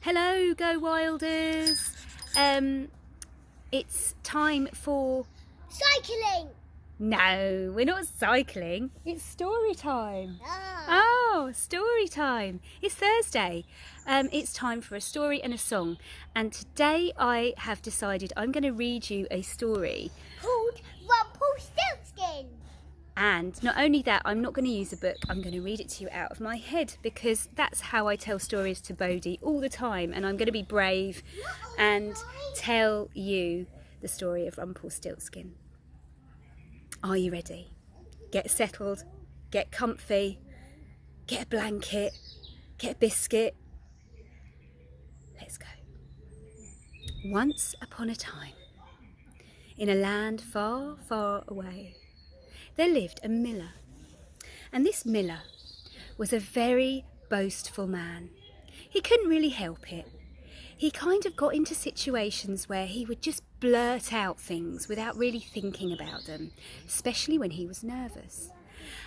Hello, Go Wilders. It's time for... Cycling! No, we're not cycling. It's story time. Ah. Oh, story time. It's Thursday. It's time for a story and a song. And today I have decided I'm going to read you a story. Called Rumplestiltskin. And not only that, I'm not going to use a book, I'm going to read it to you out of my head, because that's how I tell stories to Bodhi all the time. And I'm going to be brave and tell you the story of Rumplestiltskin. Are you ready? Get settled, get comfy, get a blanket, get a biscuit. Let's go. Once upon a time, in a land far, far away, there lived a miller. And this miller was a very boastful man. He couldn't really help it. He kind of got into situations where he would just blurt out things without really thinking about them, especially when he was nervous.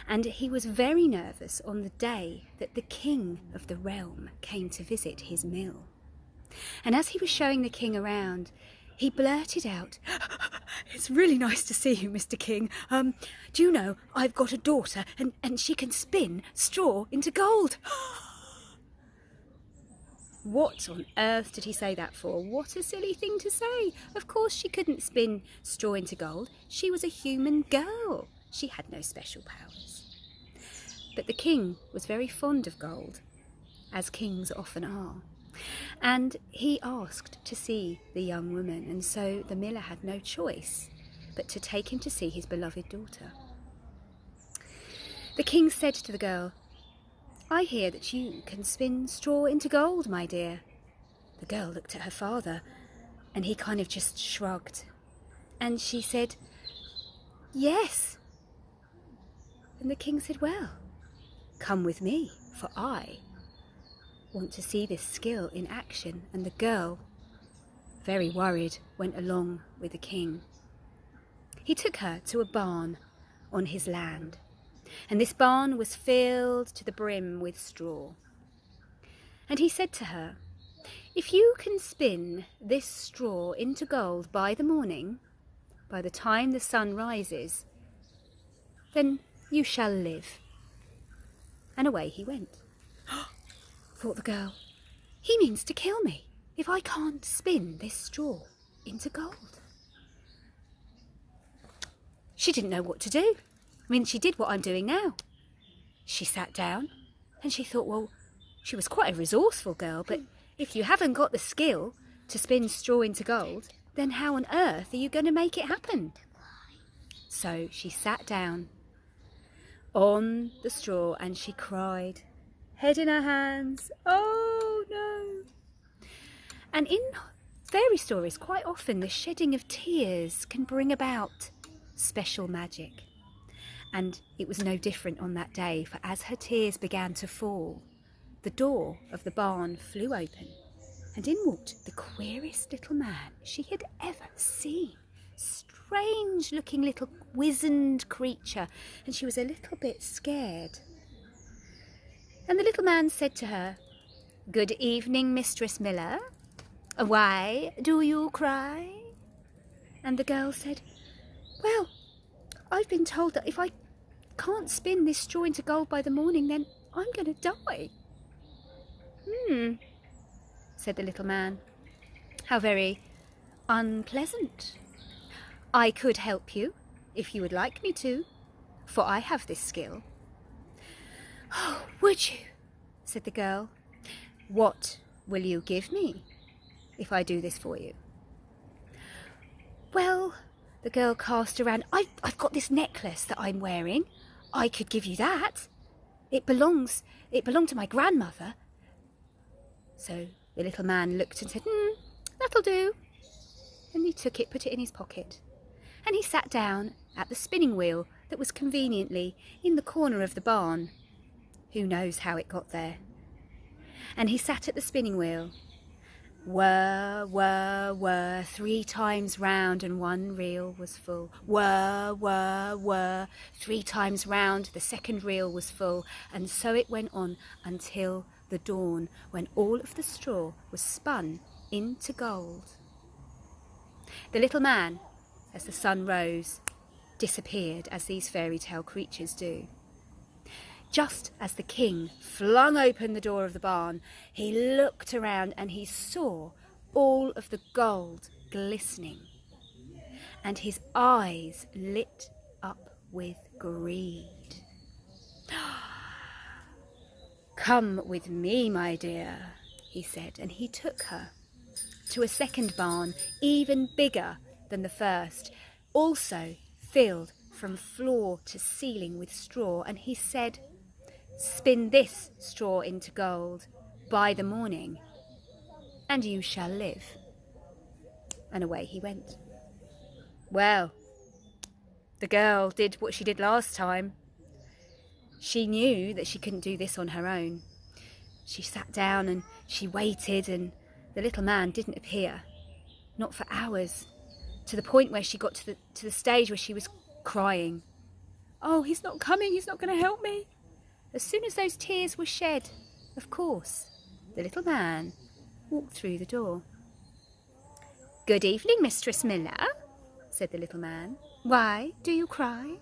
And he was very nervous on the day that the king of the realm came to visit his mill. And as he was showing the king around, he blurted out, "It's really nice to see you, Mr. King. Do you know, I've got a daughter and she can spin straw into gold." What on earth did he say that for? What a silly thing to say. Of course she couldn't spin straw into gold. She was a human girl. She had no special powers. But the king was very fond of gold, as kings often are. And he asked to see the young woman, and so the miller had no choice but to take him to see his beloved daughter. The king said to the girl, "I hear that you can spin straw into gold, my dear." The girl looked at her father, and he kind of just shrugged. And she said, "Yes." And the king said, "Well, come with me, for I want to see this skill in action." And the girl, very worried, went along with the king. He took her to a barn on his land, and this barn was filled to the brim with straw. And he said to her, "If you can spin this straw into gold by the morning, by the time the sun rises, then you shall live." And away he went. Thought the girl, "He means to kill me if I can't spin this straw into gold." She didn't know what to do. I mean, she did what I'm doing now. She sat down and she thought, well, she was quite a resourceful girl, but if you haven't got the skill to spin straw into gold, then how on earth are you going to make it happen? So she sat down on the straw and she cried, head in her hands, "Oh no." And in fairy stories, quite often the shedding of tears can bring about special magic. And it was no different on that day, for as her tears began to fall, the door of the barn flew open, and in walked the queerest little man she had ever seen. Strange looking little wizened creature, and she was a little bit scared. And the little man said to her, "Good evening, Mistress Miller. Why do you cry?" And the girl said, "Well, I've been told that if I can't spin this straw into gold by the morning, then I'm going to die." Said the little man. "How very unpleasant. I could help you if you would like me to, for I have this skill." "Oh, would you?" said the girl. "What will you give me if I do this for you?" "Well," the girl cast around, I've got this necklace that I'm wearing. I could give you that. It belonged to my grandmother." So the little man looked and said, "That'll do." And he took it, put it in his pocket, and he sat down at the spinning wheel that was conveniently in the corner of the barn. Who knows how it got there? And he sat at the spinning wheel. Whir, whir, whir, 3 times round and 1 reel was full. Whir, whir, whir, 3 times round, the second reel was full. And so it went on until the dawn when all of the straw was spun into gold. The little man, as the sun rose, disappeared as these fairy tale creatures do. Just as the king flung open the door of the barn, he looked around and he saw all of the gold glistening, and his eyes lit up with greed. "Come with me, my dear," he said, and he took her to a second barn, even bigger than the first, also filled from floor to ceiling with straw, and he said, "Spin this straw into gold by the morning, and you shall live." And away he went. Well, the girl did what she did last time. She knew that she couldn't do this on her own. She sat down and she waited, and the little man didn't appear, not for hours, to the point where she got to the stage where she was crying. "Oh, he's not coming, he's not going to help me." As soon as those tears were shed, of course, the little man walked through the door. "Good evening, Mistress Miller," said the little man. "Why do you cry?"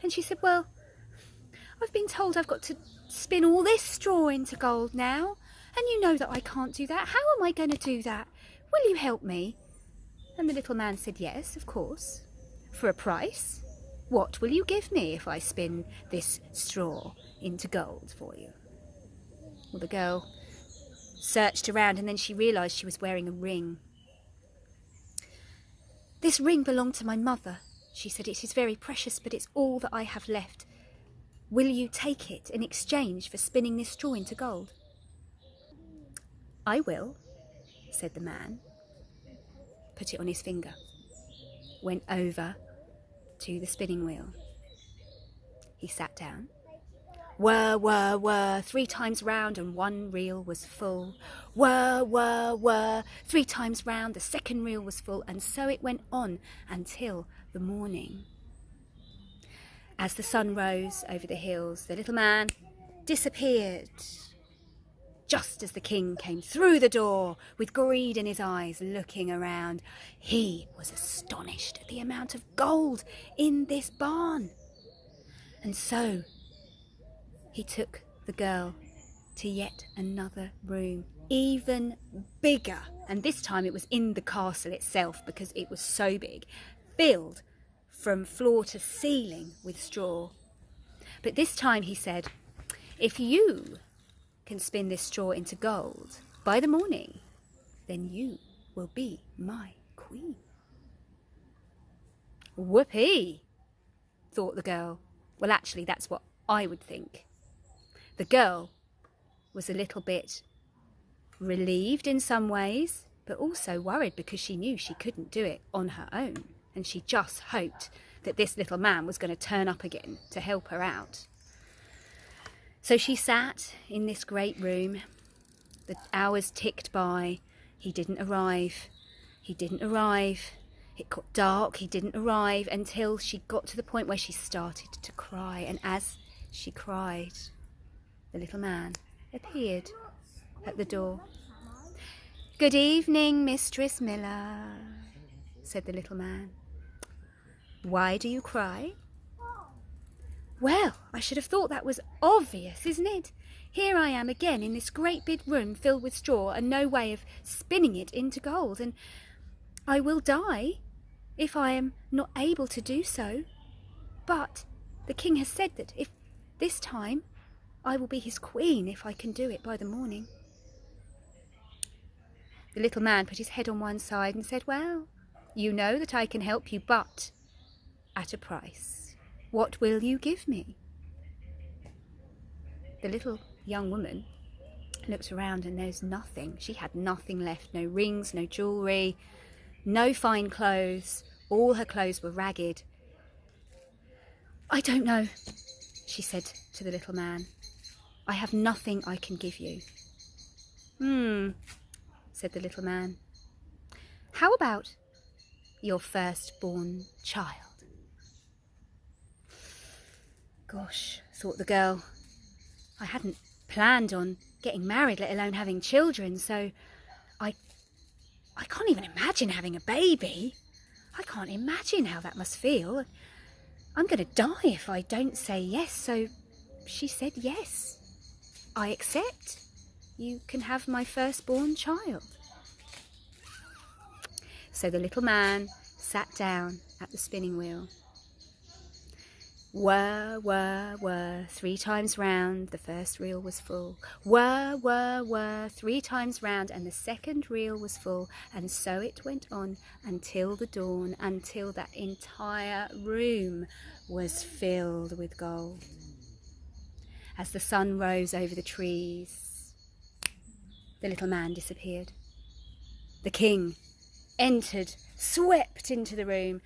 And she said, "Well, I've been told I've got to spin all this straw into gold now, and you know that I can't do that. How am I going to do that? Will you help me?" And the little man said, "Yes, of course, for a price. What will you give me if I spin this straw into gold for you?" Well, the girl searched around, and then she realised she was wearing a ring. "This ring belonged to my mother," she said. "It is very precious, but it's all that I have left. Will you take it in exchange for spinning this straw into gold?" "I will," said the man, put it on his finger, went over to the spinning wheel. He sat down. Whir, whir, whir, 3 times round and one reel was full. Whir, whir, whir, 3 times round, the second reel was full, and so it went on until the morning. As the sun rose over the hills, the little man disappeared. Just as the king came through the door with greed in his eyes, looking around, he was astonished at the amount of gold in this barn. And so he took the girl to yet another room, even bigger, and this time it was in the castle itself because it was so big, filled from floor to ceiling with straw. But this time he said, "If you can spin this straw into gold by the morning, then you will be my queen." Whoopee, thought the girl. Well, actually, that's what I would think. The girl was a little bit relieved in some ways, but also worried because she knew she couldn't do it on her own. And she just hoped that this little man was going to turn up again to help her out. So she sat in this great room. The hours ticked by. He didn't arrive. He didn't arrive. It got dark. He didn't arrive until she got to the point where she started to cry. And as she cried, the little man appeared at the door. "Good evening, Mistress Miller," said the little man. "Why do you cry?" "Well, I should have thought that was obvious, isn't it? Here I am again in this great big room filled with straw and no way of spinning it into gold, and I will die if I am not able to do so. But the king has said that if this time I will be his queen if I can do it by the morning." The little man put his head on one side and said, "Well, you know that I can help you, but at a price. What will you give me?" The little young woman looked around and there's nothing. She had nothing left. No rings, no jewellery, no fine clothes. All her clothes were ragged. "I don't know," she said to the little man. "I have nothing I can give you." Said the little man. "How about your firstborn child?" Gosh, thought the girl, I hadn't planned on getting married, let alone having children, so I can't even imagine having a baby. I can't imagine how that must feel. I'm going to die if I don't say yes." So she said, "Yes, I accept. You can have my firstborn child." So the little man sat down at the spinning wheel. Whir, whir, whir, 3 times round, the first reel was full. Whir, whir, whir, 3 times round, and the second reel was full. And so it went on until the dawn, until that entire room was filled with gold. As the sun rose over the trees, the little man disappeared. The king entered, swept into the room,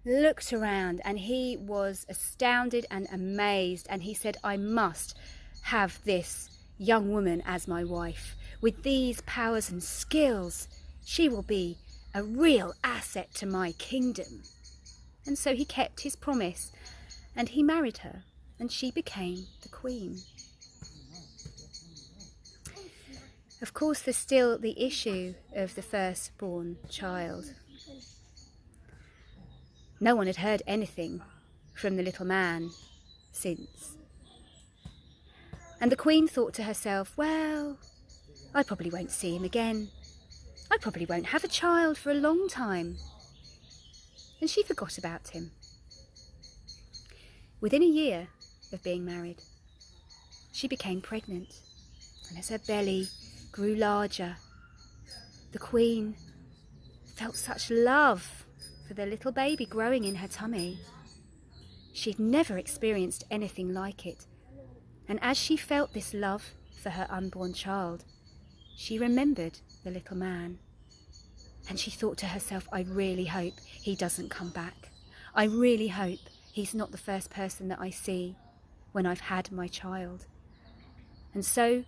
looked around, and he was astounded and amazed, and he said, "I must have this young woman as my wife. With these powers and skills, she will be a real asset to my kingdom." And so he kept his promise, and he married her, and she became the queen. Of course, there's still the issue of the firstborn child. No one had heard anything from the little man since. And the queen thought to herself, "Well, I probably won't see him again. I probably won't have a child for a long time." And she forgot about him. Within a year of being married, she became pregnant, and as her belly grew larger, the queen felt such love for the little baby growing in her tummy. She'd never experienced anything like it, and as she felt this love for her unborn child, she remembered the little man, and she thought to herself, "I really hope he doesn't come back. I really hope he's not the first person that I see when I've had my child." And so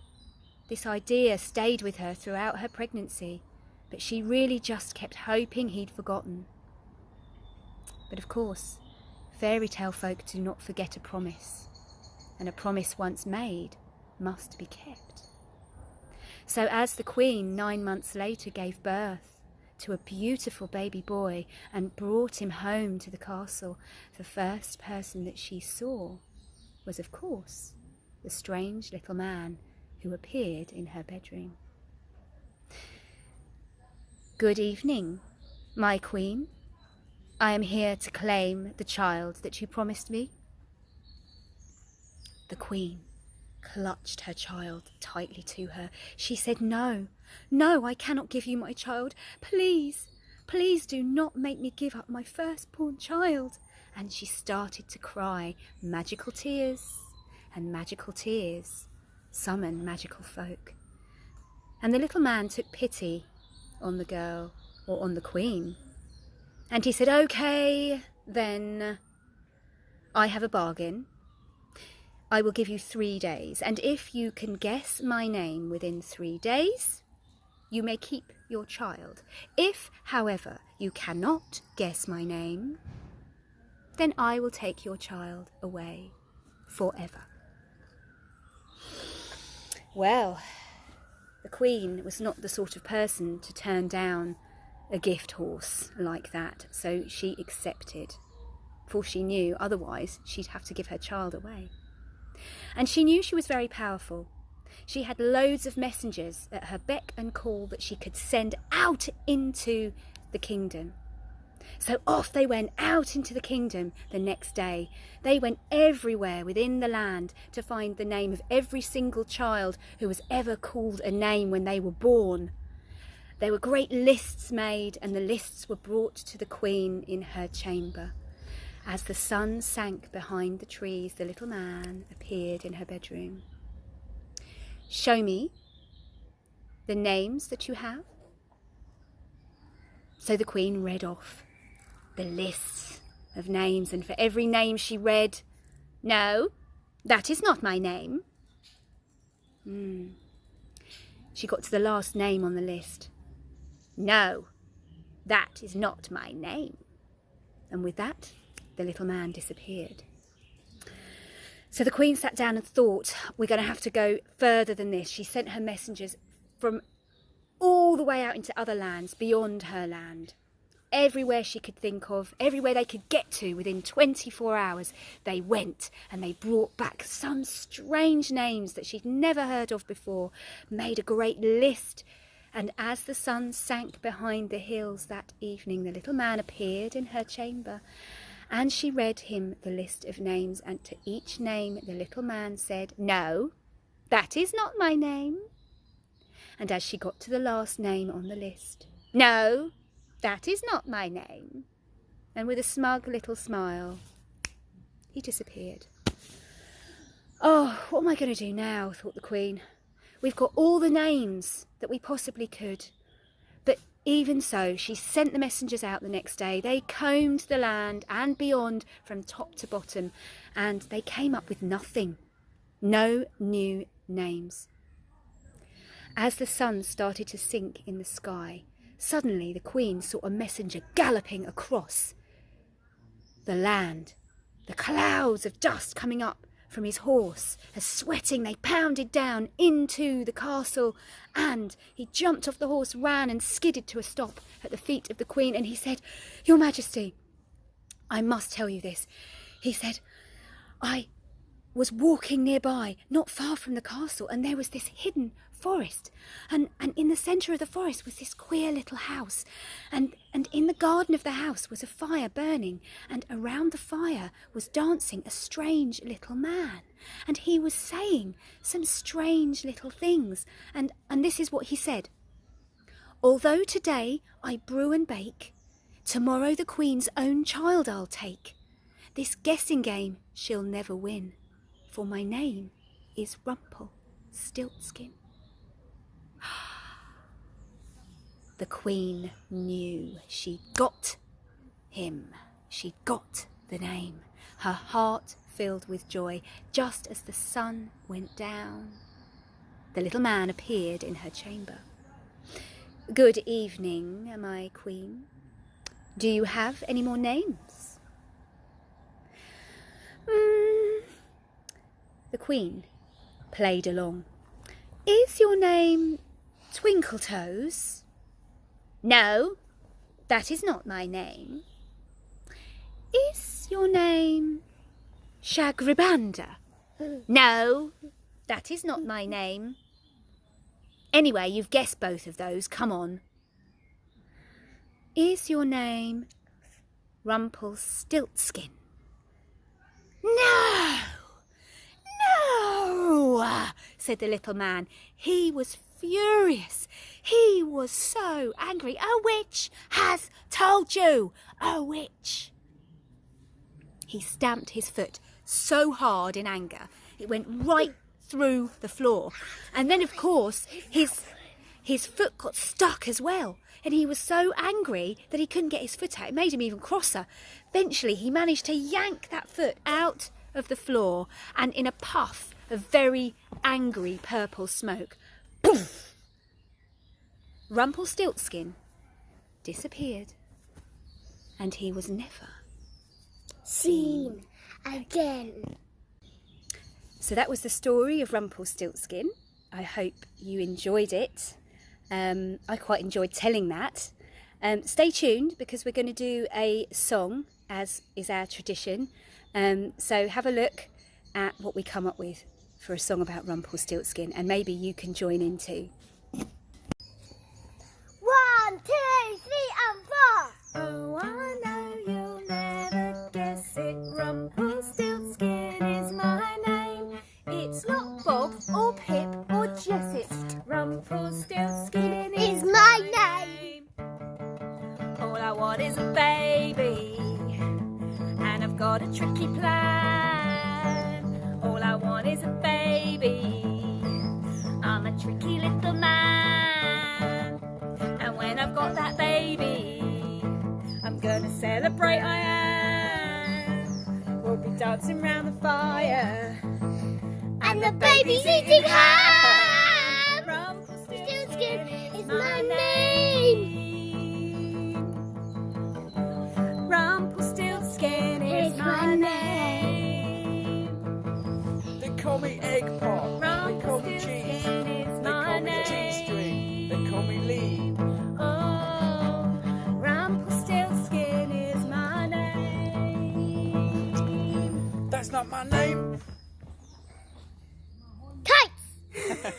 this idea stayed with her throughout her pregnancy, but she really just kept hoping he'd forgotten. But of course, fairy tale folk do not forget a promise, and a promise once made must be kept. So as the queen 9 months later gave birth to a beautiful baby boy and brought him home to the castle, the first person that she saw was, of course, the strange little man who appeared in her bedroom. "Good evening, my queen. I am here to claim the child that you promised me." The queen clutched her child tightly to her. She said, "No, no, I cannot give you my child. Please, please do not make me give up my firstborn child." And she started to cry. Magical tears, and magical tears summon magical folk. And the little man took pity on the girl, or on the queen, and he said, "Okay, then I have a bargain. I will give you 3 days, and if you can guess my name within 3 days, you may keep your child. If, however, you cannot guess my name, then I will take your child away forever." Well, the queen was not the sort of person to turn down a gift horse like that, so she accepted, for she knew otherwise she'd have to give her child away. And she knew she was very powerful. She had loads of messengers at her beck and call that she could send out into the kingdom. So off they went out into the kingdom the next day. They went everywhere within the land to find the name of every single child who was ever called a name when they were born. There were great lists made, and the lists were brought to the queen in her chamber. As the sun sank behind the trees, the little man appeared in her bedroom. "Show me the names that you have." So the queen read off the lists of names, and for every name she read, "No, that is not my name." She got to the last name on the list. "No, that is not my name." And with that, the little man disappeared. So the Queen sat down and thought, we're going to have to go further than this. She sent her messengers from all the way out into other lands beyond her land. Everywhere she could think of, everywhere they could get to within 24 hours, they went, and they brought back some strange names that she'd never heard of before, made a great list. And as the sun sank behind the hills that evening, the little man appeared in her chamber, and she read him the list of names, and to each name the little man said, "No, that is not my name." And as she got to the last name on the list, "No, that is not my name." And with a smug little smile, he disappeared. Oh, what am I going to do now, thought the Queen. We've got all the names that we possibly could. But even so, she sent the messengers out the next day. They combed the land and beyond from top to bottom, and they came up with nothing. No new names. As the sun started to sink in the sky, suddenly the Queen saw a messenger galloping across the land, the clouds of dust coming up from his horse. As sweating they pounded down into the castle, and he jumped off the horse, ran and skidded to a stop at the feet of the Queen, and he said, "Your Majesty, I must tell you this." He said, "I was walking nearby, not far from the castle, and there was this hidden forest, and in the centre of the forest was this queer little house, and in the garden of the house was a fire burning, and around the fire was dancing a strange little man, and he was saying some strange little things, and this is what he said: 'Although today I brew and bake, tomorrow the Queen's own child I'll take. This guessing game she'll never win, for my name is Rumplestiltskin.'" The Queen knew she'd got him. She'd got the name. Her heart filled with joy. Just as the sun went down, the little man appeared in her chamber. "Good evening, my Queen. Do you have any more names?" The Queen played along. "Is your name Twinkletoes?" "No, that is not my name." "Is your name Shagribanda?" "No, that is not my name." "Anyway, you've guessed both of those. Come on." "Is your name Rumplestiltskin?" "No, no," said the little man. He was furious. He was so angry. "A witch has told you! A witch!" He stamped his foot so hard in anger, it went right through the floor. And then, of course, his foot got stuck as well. And he was so angry that he couldn't get his foot out. It made him even crosser. Eventually, he managed to yank that foot out of the floor, and in a puff of very angry purple smoke, poof! Rumplestiltskin disappeared, and he was never Seen again. So that was the story of Rumplestiltskin. I hope you enjoyed it. I quite enjoyed telling that. Stay tuned, because we're going to do a song, as is our tradition. So have a look at what we come up with for a song about Rumplestiltskin, and maybe you can join in too. 1, 2, 3, and 4. Oh, I know you'll never guess it. Rumplestiltskin is my name. It's not Bob or Pip or Jessit. Rumplestiltskin Is my name. All I want is a baby, and I've got a tricky plan. All I want is a baby. I'm a tricky little man, and when I've got that baby, I'm gonna celebrate. I am. We'll be dancing round the fire, And the baby's eating ham. Rumplestiltskin Is my name. Rumplestiltskin is my name. That's not my name. Tights.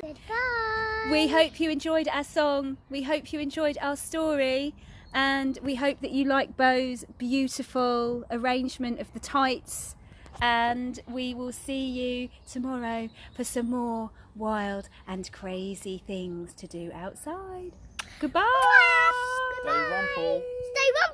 Goodbye. We hope you enjoyed our song. We hope you enjoyed our story. And we hope that you like Bo's beautiful arrangement of the tights. And we will see you tomorrow for some more wild and crazy things to do outside. Goodbye. Stay rumple. Stay rumple.